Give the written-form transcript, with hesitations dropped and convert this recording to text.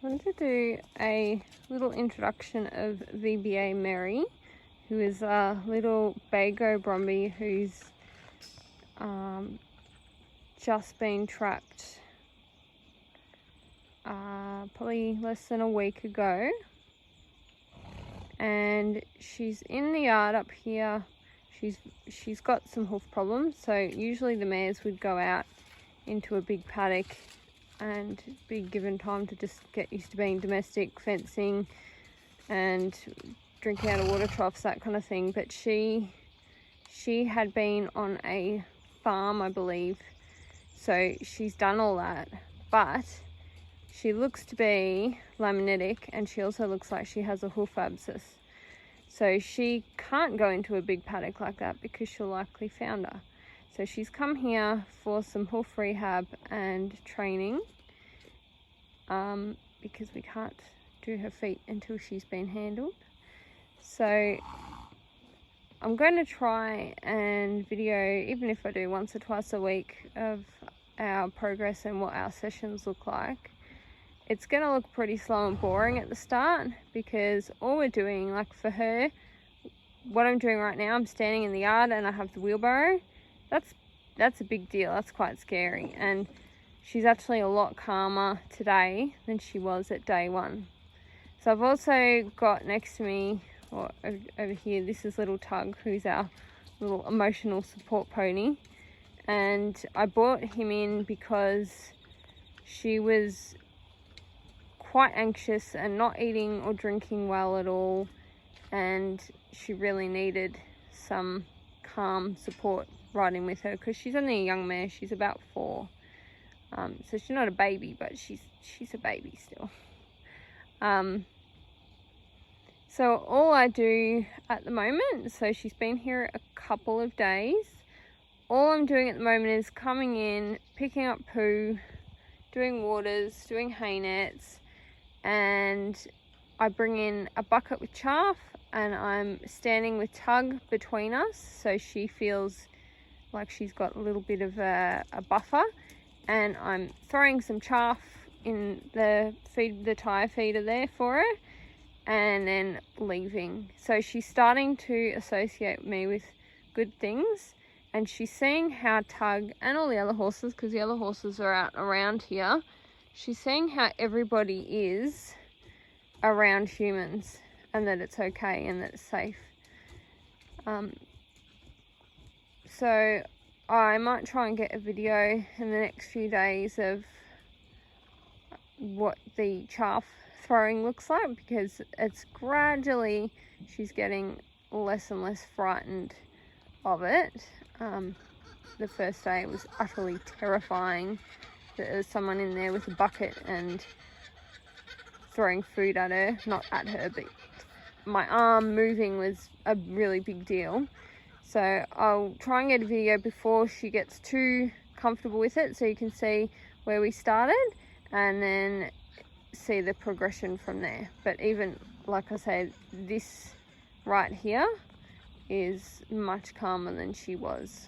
I wanted to do a little introduction of VBA Mary, who is a little Bago Brumby who's just been trapped probably less than a week ago, and she's in the yard up here. She's got some hoof problems, so usually the mares would go out into a big paddock and be given time to just get used to being domestic, fencing and drinking out of water troughs, that kind of thing. But she had been on a farm, I believe, so she's done all that, but she looks to be laminitic, and she also looks like she has a hoof abscess. So she can't go into a big paddock like that because she'll likely founder. So she's come here for some hoof rehab and training because we can't do her feet until she's been handled. So I'm going to try and video, even if I do once or twice a week, of our progress and what our sessions look like. It's going to look pretty slow and boring at the start because all we're doing, like for her, what I'm doing right now, I'm standing in the yard and I have the wheelbarrow. That's a big deal. That's quite scary. And she's actually a lot calmer today than she was at day one. So I've also got next to me, or over here, this is little Tug, who's our little emotional support pony. And I brought him in because she was quite anxious and not eating or drinking well at all, and she really needed some calm support riding with her because she's only a young mare. She's about 4, so she's not a baby, but she's a baby still. So all I do at the moment, so she's been here a couple of days, all I'm doing at the moment is coming in, picking up poo, doing waters, doing hay nets, and I bring in a bucket with chaff, and I'm standing with Tug between us so she feels like she's got a little bit of a buffer, and I'm throwing some chaff in the tire feeder there for her and then leaving. So she's starting to associate me with good things, and she's seeing how Tug and all the other horses, because the other horses are out around here, she's seeing how everybody is around humans and that it's okay and that it's safe. So I might try and get a video in the next few days of what the chaff throwing looks like, because it's gradually, she's getting less and less frightened of it. The first day it was utterly terrifying that there was someone in there with a bucket and throwing food at her, not at her, but my arm moving was a really big deal. So I'll try and get a video before she gets too comfortable with it so you can see where we started and then see the progression from there. But even, like I said, this right here is much calmer than she was.